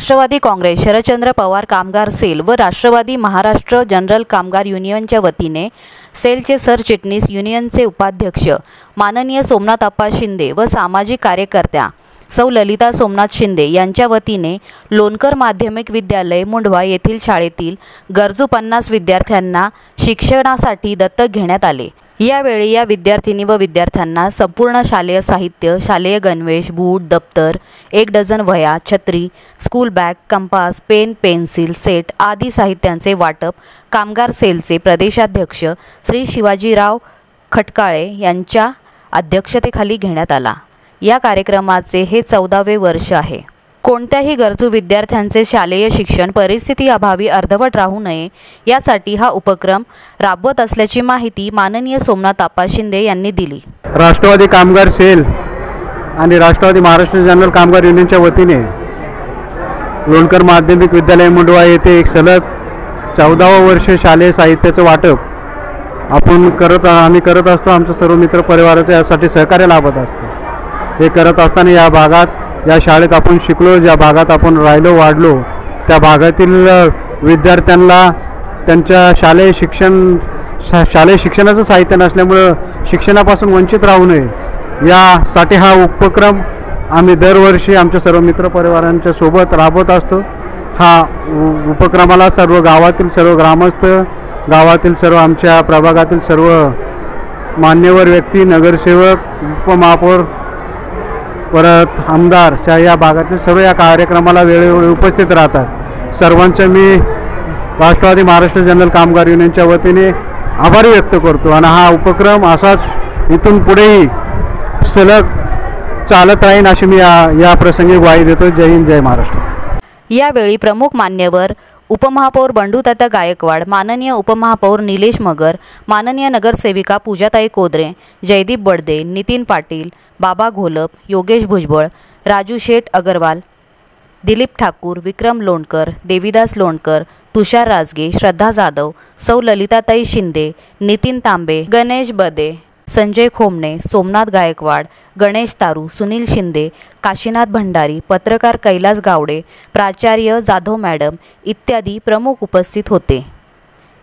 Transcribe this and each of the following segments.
राष्ट्रवादी काँग्रेस शरदचंद्र पवार कामगार सेल व राष्ट्रवादी महाराष्ट्र जनरल कामगार युनियनच्या वतीने सेलचे सरचिटणीस युनियनचे उपाध्यक्ष माननीय सोमनाथ अप्पा शिंदे व सामाजिक कार्यकर्त्या सौ ललिता सोमनाथ शिंदे यांच्या वतीने लोणकर माध्यमिक विद्यालय मुंढवा येथील शाळेतील गरजू 50 विद्यार्थ्यांना शिक्षणासाठी दत्तक घेण्यात आले। यावेळी या विद्यार्थिनी व विद्यार्थ्यांना संपूर्ण शालेय साहित्य, शालेय गणवेश, बूट, दप्तर, 1 डझन वह्या, छत्री, school bag, compass, pen, pencil set आदी साहित्यांचे वाटप कामगार सेलचे प्रदेशाध्यक्ष श्री शिवाजीराव खटकाळे यांच्या अध्यक्षतेखाली घेण्यात आला। या कार्यक्रमाचे हे 14वे वर्ष आहे। कोणत्याही गरजू विद्यार्थ्यांचे शालेय शिक्षण परिस्थिती अभावी अर्धवट राहू नये यासाठी हा उपक्रम राबवत असल्याची माहिती माननीय सोमनाथ अप्पा शिंदे यांनी दिली। राष्ट्रवादी कामगार सेल आणि राष्ट्रवादी महाराष्ट्र जनरल कामगार युनियनच्या वतीने लोणकर माध्यमिक विद्यालय मुंढवा येथे एक सलग 14वे वर्ष शालेय साहित्याचं वाटप आम्ही करत असतो। आमच्या सर्व मित्र परिवाराचे यासाठी सहकार्य लाभत असतो। हे करत असताना या भागात या शाळेत आपण शिकलो, ज्या भागात आपण राहिलो वाढलो त्या भागातील विद्यार्थ्यांना त्यांच्या शालेय शिक्षणाचं साहित्य नसल्यामुळे शिक्षणापासून वंचित राहू नये यासाठी हा उपक्रम आम्ही दरवर्षी आमच्या सर्व मित्र परिवारांच्या सोबत राबवत असतो। हा उपक्रमाला सर्व गावातील सर्व ग्रामस्थ, गावातील सर्व आमच्या प्रभागातील सर्व मान्यवर व्यक्ती, नगरसेवक, उपमहापौर, परत आमदार या भागातील सर्व या कार्यक्रमाला वेळोवेळी उपस्थित राहतात। सर्वांचे मी राष्ट्रवादी महाराष्ट्र जनरल कामगार युनियनच्या वतीने आभार व्यक्त करतो आणि हा उपक्रम असाच इथून पुढेही सलग चालत राहील अशी मी या प्रसंगी ग्वाही देतो। जय हिंद, जय महाराष्ट्र। यावेळी प्रमुख मान्यवर उपमहापौर बंडूतात्या गायकवाड, माननीय उपमहापौर निलेश मगर, माननीय नगरसेविका पूजाताई कोदरे, जयदीप बडदे, नितीन पाटील, बाबा घोलप, योगेश भुजबळ, राजू शेठ अगरवाल, दिलीप ठाकूर, विक्रम लोणकर, देवीदास लोणकर, तुषार राजगे, श्रद्धा जाधव, सौ ललिताताई शिंदे, नितीन तांबे, गणेश बदे, संजय खोमणे, सोमनाथ गायकवाड, गणेश तारू, सुनील शिंदे, काशीनाथ भंडारी, पत्रकार कैलास गावडे, प्राचार्य जाधव मॅडम इत्यादी प्रमुख उपस्थित होते।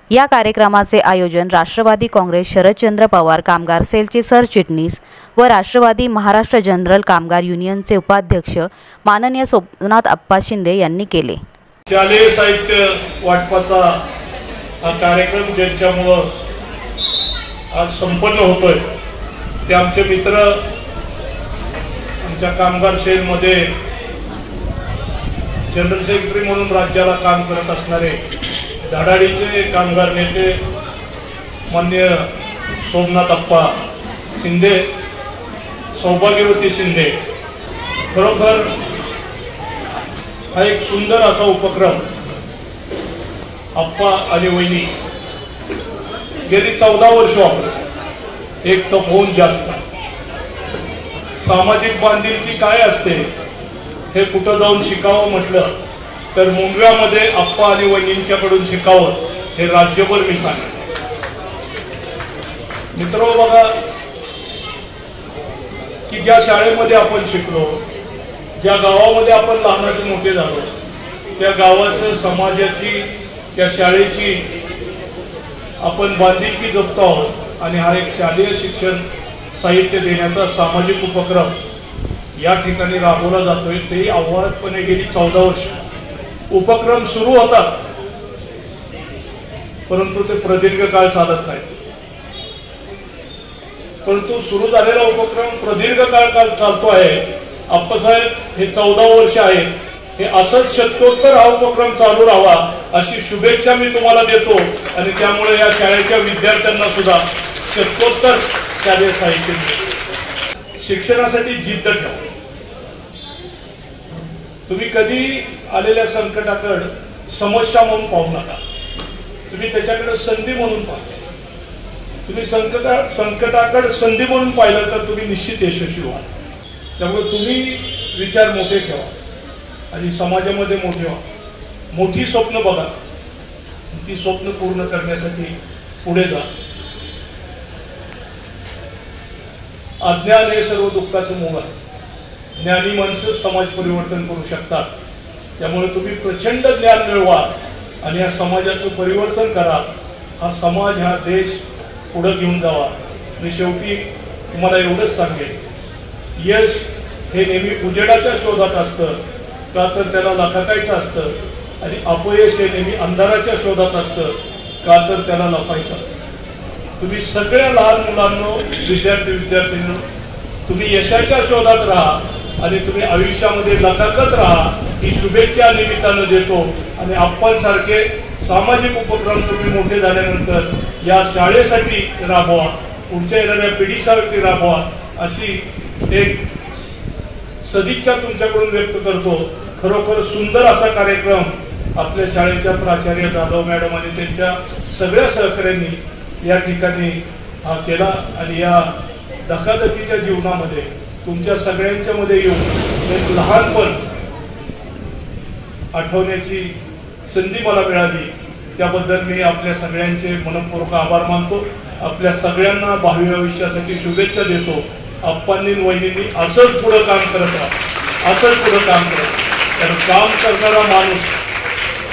या कार्यक्रमाचे आयोजन राष्ट्रवादी काँग्रेस शरदचंद्र पवार कामगार सेलचे सरचिटणीस व राष्ट्रवादी महाराष्ट्र जनरल कामगार युनियनचे उपाध्यक्ष माननीय सोमनाथ अप्पा शिंदे यांनी केले। शालेय साहित्य वाटपाचा हा कार्यक्रम ज्यांच्यामुळे आज संपन्न होतोय ते आमचे मित्र, आमच्या कामगार सेलमध्ये जनरल सेक्रेटरी म्हणून राज्याला काम करत असणारे धडाडीचे कामगार नेते माननीय सोमनाथ अप्पा शिंदे, सौभाग्यवती शिंदे। खरोखर हा एक सुंदर असा उपक्रम अप्पा आणि वहिनी गेली 14 वर्ष एक तपोहून जास्त सामाजिक बांधिलकी काय असते हे कुठं जाऊन शिकावं म्हटलं तर मुंबईमध्ये अप्पा आणि वहिनींच्याकडून शिकावं हे राज्यभर मी सांगेन। मित्र बघा की ज्या शाळेमध्ये आपण शिकलो, ज्या गावामध्ये आपण लहानाचे मोठे झालो त्या गावाचं, समाजाची, त्या शाळेची आपण बांधिलकी जपतो आहोत आणि हा एक शालेय शिक्षण साहित्य देण्याचा सामाजिक उपक्रम या ठिकाणी राबवला जातोय। तेही अव्वळपणे गेली 14 वर्ष उपक्रम सुरू होतात परंतु ते प्रदीर्घ काळ चालत नाही। परंतु सुरू झालेला उपक्रम प्रदीर्घ काळ चालतो आहे। अप्पासाहेब हे 14 वर्ष आहे, हे असंच शतकोत्तर हा उपक्रम चालू राहावा अशी शुभेच्छा मी तुम्हाला देतो आणि त्यामुळे या शाळेच्या विद्यार्थ्यांना सुद्धा शतकोत्तर शालेय साहित्य शिक्षणासाठी जिद्द ठेवा। तुम्ही कधी आलेल्या संकटाकडे समस्या म्हणून पाहू नका, तुम्ही त्याच्याकडे संधी म्हणून पहा। तुम्ही संकटाकडे संधी म्हणून पाहिलं तर तुम्ही निश्चित यशस्वी व्हाल। त्यामुळे तुम्ही विचार मोठे ठेवा आणि समाजामध्ये मोठे व्हा, मोठी स्वप्न बघा, ती स्वप्न पूर्ण करण्यासाठी पुढे जा। अज्ञान हे सर्व दुःखाचं मूळ आहे। ज्ञानी माणसं समाज परिवर्तन करू शकतात। त्यामुळे तुम्ही प्रचंड ज्ञान मिळवा आणि या समाजाचं परिवर्तन करा. हा समाज, हा देश पुढे घेऊन जावा. मी शेवटी तुम्हाला एवढंच सांगेन, यश हे नेहमी उजेडाच्या शोधात असतं, का तर त्याला लखाकायचं असतं. आणि अपयश हे नेहमी अंधाराच्या शोधात असतं, का तर त्याला लपायचं असतं. तुम्ही सगळ्या लहान मुलांनो, विद्यार्थ्यांनो, तुम्ही यशाच्या शोधात राहा आणि तुम्ही आयुष्यामध्ये लखाकत राहा ही शुभेच्छा निमित्तानं देतो. आणि आपणसारखे सामाजिक उपक्रम तुम्ही मोठे झाल्यानंतर या शाळेसाठी राबवा, पुढच्या येणाऱ्या पिढीसाठी राबवा, अशी एक सदिच्छा तुमच्याकडून व्यक्त करतो. खरोखर सुंदर असा कार्यक्रम आपल्या शाळेच्या प्राचार्य जाधव मॅडम आणि त्यांच्या सगळ्या सहकाऱ्यांनी या ठिकाणी हा केला. आणि या धकाधकीच्या जीवनामध्ये तुमच्या सगळ्यांच्या मध्ये येऊन एक लहानपण आठवण्याची संधी मला मिळाली, त्याबद्दल मी आपल्या सगळ्यांचे मनपूर्वक आभार मानतो. आपल्या सगळ्यांना भावी आयुष्यासाठी शुभेच्छा देतो. आप्पांनी वहिनींनी असंच पुढं काम करत राहा, असंच पुढं काम करत. कारण काम करणारा माणूस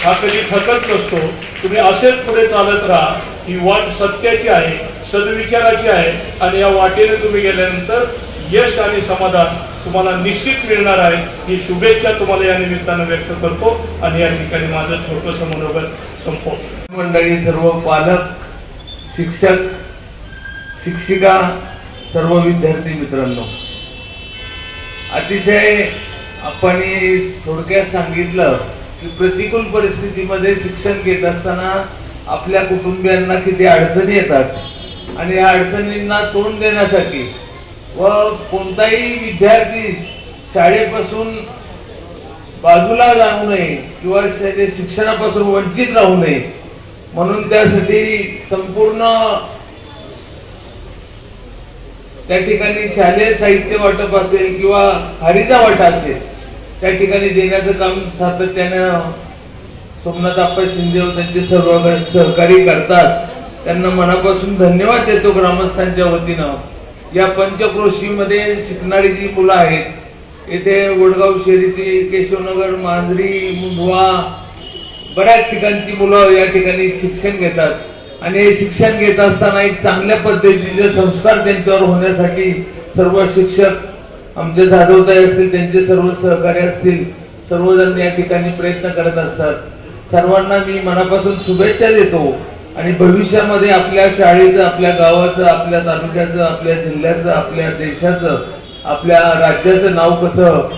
हा कधी थकत नसतो. तुम्ही असेच पुढे चालत राहा. ही वाट सत्याची आहे, सद्विचाराची आहे आणि या वाटेने तुम्ही गेल्यानंतर यश आणि समाधान तुम्हाला निश्चित मिळणार आहे. ही शुभेच्छा तुम्हाला या निमित्तानं व्यक्त करतो आणि या ठिकाणी माझं छोटंसं मनोगत संपवतो. मंडळी, सर्व पालक, शिक्षक, शिक्षिका, सर्व विद्यार्थी मित्रांनो, अतिशय आपण थोडक्यात सांगितलं की प्रतिकूल परिस्थितीमध्ये शिक्षण घेत असताना आपल्या कुटुंबियांना किती अडचणी येतात आणि या अडचणींना तोंड देण्यासाठी व कोणताही विद्यार्थी शाळेपासून बाजूला जाऊ नये किंवा शिक्षणापासून वंचित राहू नये म्हणून त्यासाठी संपूर्ण त्या ठिकाणी शालेय साहित्य वाटप असेल किंवा हरीचा वाटा असेल त्या ठिकाणी देण्याचं काम सातत्यानं सोमनाथ आप्पा शिंदे व त्यांचे सर्व सहकारी करतात. त्यांना मनापासून धन्यवाद देतो ग्रामस्थांच्या वतीनं. या पंचक्रोशीमध्ये शिकणारी जी मुलं आहेत, येथे वडगाव शहरी, केशवनगर, मांजरी, मुंढवा, बऱ्याच ठिकाणची मुलं या ठिकाणी शिक्षण घेतात आणि हे शिक्षण घेत असताना एक चांगल्या पद्धतीचे संस्कार त्यांच्यावर होण्यासाठी सर्व शिक्षक, आमचे जाधवताई असतील, त्यांचे सर्व सहकारी असतील, सर्वजण या ठिकाणी प्रयत्न करत असतात. सर्वांना मी मनापासून शुभेच्छा देतो आणि भविष्यामध्ये आपल्या शाळेचं, आपल्या गावाचं, आपल्या तालुक्याचं, आपल्या जिल्ह्याचं, आपल्या देशाचं, आपल्या राज्याचं नाव कसं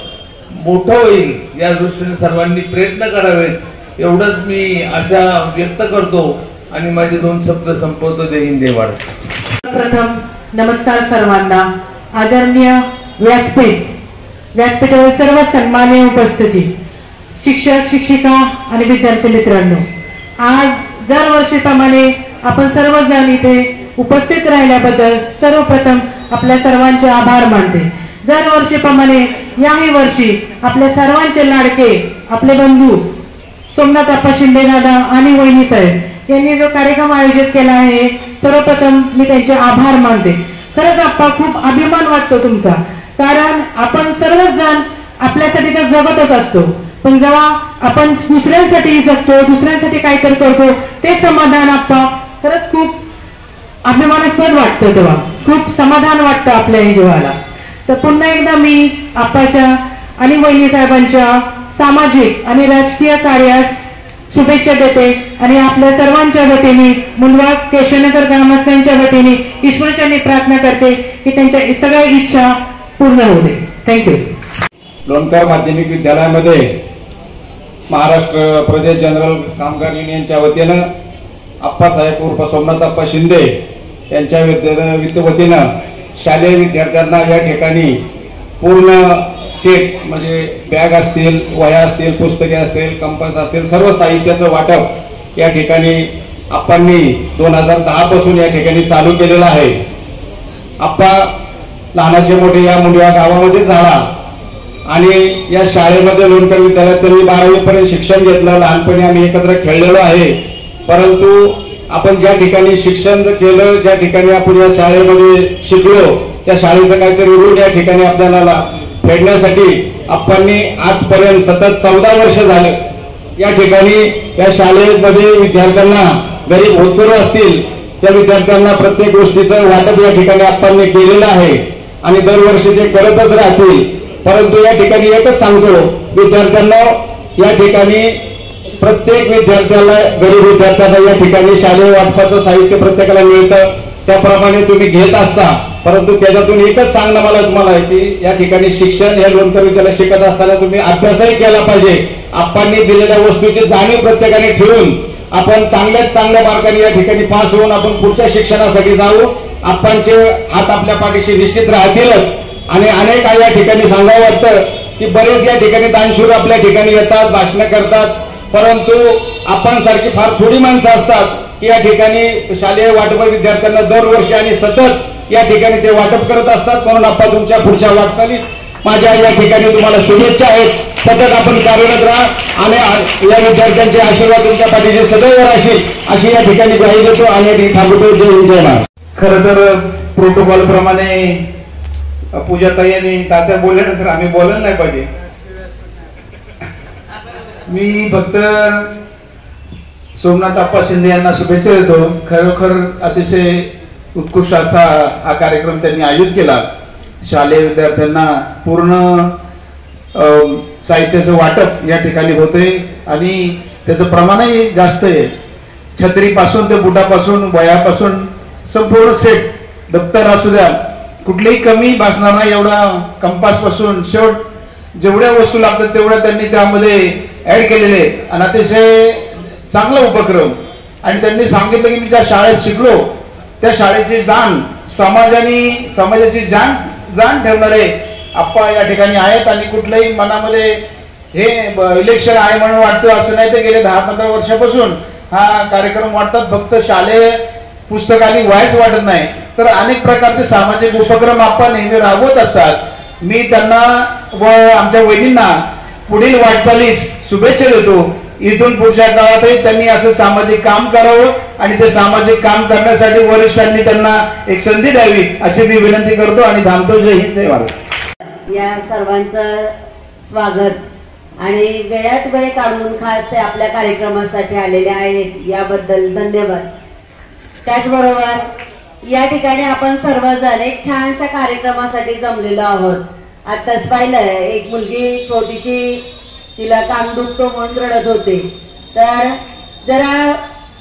मोठं होईल या दृष्टीने सर्वांनी प्रयत्न करावेत एवढंच मी आशा व्यक्त करतो आणि माझे 2 शब्द संपवतो. जय हिंद, जय भारत. प्रथम नमस्कार सर्वांना. आदरणीय व्यासपीठावर सर्व सन्माननीय उपस्थिती, शिक्षक, शिक्षिका आणि विद्यार्थी मित्रांनो, आज दरवर्षीप्रमाणे आपण सर्वजण इथे उपस्थित राहिल्याबद्दल सर्वप्रथम आपल्या सर्वांचे आभार मानते. दरवर्षीप्रमाणे याही वर्षी आपल्या सर्वांचे लाडके आपले बंधू सोमनाथ आप्पा शिंदे दादा आणि वहिनी साहेब यांनी जो कार्यक्रम आयोजित केला आहे, सर्वप्रथम मी त्यांचे आभार मानते. खरंच आप्पा, खूप अभिमान वाटतो तुमचा, कारण आपण सर्वच जण आपल्यासाठी तर जगतच असतो, पण जेव्हा आपण दुसऱ्यांसाठी जगतो, दुसऱ्यांसाठी काहीतरी करतो, ते समाधान आप्पा खरंच खूप अभिमानास्पद वाटतं. तेव्हा खूप समाधान वाटतं आपल्या जीवाला. तर पुन्हा एकदा मी आप्पाच्या आणि वहिनी साहेबांच्या सामाजिक आणि राजकीय कार्यास शुभेच्छा देते आणि आपल्या सर्वांच्या वतीने, मुंढवा केशवनगर ग्रामस्थांच्या वतीने ईश्वराचरणी प्रार्थना करते की त्यांच्या सगळ्या इच्छा पूर्ण होऊ दे. थँक्यू. लोणकर माध्यमिक विद्यालयामध्ये महाराष्ट्र प्रदेश जनरल कामगार युनियनच्या वतीनं आप्पासाहेब उर्फ सोमनाथ आप्पा शिंदे यांच्या वतीनं शालेय विद्यार्थ्यांना या ठिकाणी पूर्ण सेट म्हणजे बॅग असतील, वह्या असतील, पुस्तके असतील, कंपास असतील, सर्व साहित्याचं वाटप या ठिकाणी आप्पांनी 2010 पासून या ठिकाणी चालू केलेलं आहे. आप्पा लहानाचे मोठे या मुंढवा गावामध्ये झाला आणि या शाळेमध्ये लोणकर विद्यालयात तरी 12वी पर्यंत शिक्षण घेतलं. लहानपणी आम्ही एकत्र खेळलेलो आहे, परंतु आपण ज्या ठिकाणी शिक्षण केलं, ज्या ठिकाणी आपण या शाळेमध्ये शिकलो, त्या शाळेचं काहीतरी ऋण या ठिकाणी आपल्याला फेडण्यासाठी आपणनी आजपर्यंत सतत 14 वर्ष झाले या ठिकाणी या शाळेमध्ये विद्यार्थ्यांना गरीब होतकरू असतील त्या विद्यार्थ्यांना प्रत्येक गोष्टीचं वाटप या ठिकाणी आपणनी केलेलं आहे आणि दरवर्षी ते करतच राहतील। परंतु या ठिकाणी एकच सांगतो विद्यार्थ्यांना, या ठिकाणी प्रत्येक विद्यार्थ्याला गरीब विद्यार्थ्यांना या ठिकाणी शालेय वाटपाचं साहित्य प्रत्येकाला मिळतं, त्याप्रमाणे तुम्ही घेत असता। परंतु त्याच्यातून एकच सांगणं मला तुम्हाला आहे की या ठिकाणी शिक्षण या लोणकर विद्यालयात शिकत असताना तुम्ही अभ्यासही केला पाहिजे। आपणनी दिलेल्या वस्तूची जाणीव प्रत्येकाने ठेवून आपण चांगल्यात चांगल्या मार्गाने या ठिकाणी पास होऊन आपण पुढच्या शिक्षणासाठी जाऊ। आपणचे हात आपल्या पाठीशी निश्चित राहतीलच आणि अनेक या ठिकाणी सांगावं वाटतं की बरेच या ठिकाणी दानशूर आपल्या ठिकाणी येतात, भाषण करतात, परंतु आपण सारखी फार थोडी माणसं असतात की या ठिकाणी शालेय वाटप विद्यार्थ्यांना दरवर्षी आणि सतत या ठिकाणी ते वाटप करत असतात। म्हणून आपण तुमच्या पुढच्या वाटचालीत माझ्या या ठिकाणी तुम्हाला शुभेच्छा आहेत। सतत आपण कार्यरत राहा आणि या विद्यार्थ्यांचे आशीर्वाद तुमच्या पाठीशी सदैव राहतील अशी या ठिकाणी ग्वाही देतो आणि थांबतो। जय हिंद जय महाराष्ट्र। खरं तर प्रोटोकॉल प्रमाणे पूजाताई आणि तात्या बोलल्यानंतर आम्ही बोलायला नाही पाहिजे। मी फक्त सोमनाथ अप्पा शिंदे यांना शुभेच्छा देतो। खरोखर अतिशय उत्कृष्ट असा हा कार्यक्रम त्यांनी आयोजित केला। शालेय विद्यार्थ्यांना पूर्ण साहित्याचं वाटप या ठिकाणी होते आणि त्याचं प्रमाणही जास्त आहे। छत्रीपासून ते बुटापासून वह्यापासून संपूर्ण सेट, दप्तर असू द्या, कुठलीही कमी भासणार नाही एवढा, कंपास पासून शेवट जेवढ्या वस्तू लागतात तेवढ्या त्यांनी त्यामध्ये ऍड केलेले आणि अतिशय चांगला उपक्रम। आणि त्यांनी सांगितलं की मी ज्या शाळेत शिकलो त्या शाळेची जाण समाजाची जाण ठेवणारे आप्पा या ठिकाणी आहेत आणि कुठल्याही मनामध्ये हे इलेक्शन आहे म्हणून वाटतं असं नाही। तर गेले 10-15 वर्षापासून हा कार्यक्रम वाटतात। फक्त शालेय पुस्तकाने व्हायच वाटत नाही तर अनेक प्रकारचे सामाजिक उपक्रम आपण नेहमी राबवत असतात। मी त्यांना व आमच्या वहिनींना पुढील वाटचालीस शुभेच्छा देतो। इथून पुढच्या काळातही त्यांनी असं सामाजिक काम करावं आणि ते सामाजिक काम करण्यासाठी वरिष्ठांनी त्यांना एक संधी द्यावी अशी मी विनंती करतो आणि थांबतो। जय हिंद जय महाराष्ट्र। या सर्वांचं स्वागत आणि वेळात वेळ काढून खास ते आपल्या कार्यक्रमासाठी आलेले आहेत याबद्दल धन्यवाद। त्याचबरोबर या ठिकाणी आपण सर्वजण एक छानशा कार्यक्रमासाठी जमलेलो आहोत। आताच पाहिलं एक मुलगी छोटीशी, तिला कान दुखतो म्हणून रडत होते, तर जरा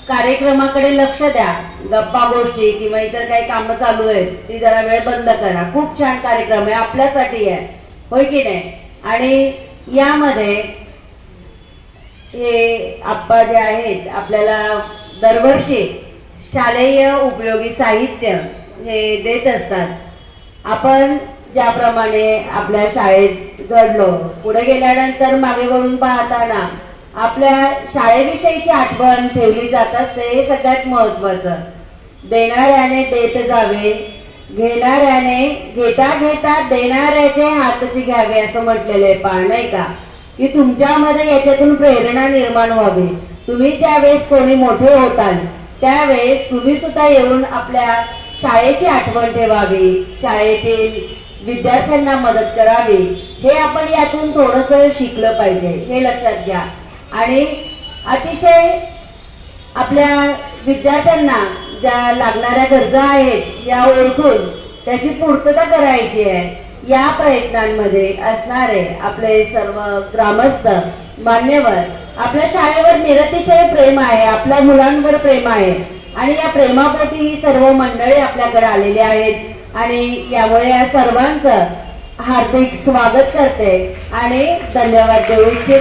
कार्यक्रमाकडे लक्ष द्या। गप्पा गोष्टी किंवा इतर काही कामं चालू आहेत ती जरा वेळ बंद करा। खूप छान कार्यक्रम आहे, आपल्यासाठी आहे, होय की नाही? आणि यामध्ये हे आप्पा जे आहेत आपल्याला दरवर्षी शालेय उपयोगी साहित्य हे देत असतात। आपण ज्याप्रमाणे आपल्या शाळेत घडलो, पुढे गेल्यानंतर मागे वळून पाहताना आपल्या शाळेविषयीची आठवण ठेवली जात असते, हे सगळ्यात महत्वाचं। देणाऱ्याने देत जावे, घेणाऱ्याने घेता घेता देणाऱ्याचे हातची घ्यावे असं म्हटलेलं आहे पहा, नाही का? की तुमच्यामध्ये याच्यातून प्रेरणा निर्माण व्हावी। तुम्ही ज्यावेळेस कोणी मोठे होताल त्यावेळेस तुम्ही सुद्धा येऊन आपल्या शाळेची आठवण ठेवावी, शाळेतील विद्यार्थ्यांना मदत करावी, हे आपण यातून थोडंसं शिकलं पाहिजे, हे लक्षात घ्या। आणि अतिशय आपल्या विद्यार्थ्यांना ज्या लागणाऱ्या गरजा आहेत या ओळखून त्याची पूर्तता करायची आहे। या प्रयत्नांमध्ये असणारे आपले सर्व ग्रामस्थ मान्यवर, आपल्या शाळेवर निरतिशय प्रेम आहे, आपल्या मुलांवर प्रेम आहे आणि या प्रेमापोटी ही सर्व मंडळी आपल्याकडे आलेली आहेत आणि यामुळे या सर्वांचं हार्दिक स्वागत करते आणि धन्यवाद देऊ इच्छिते।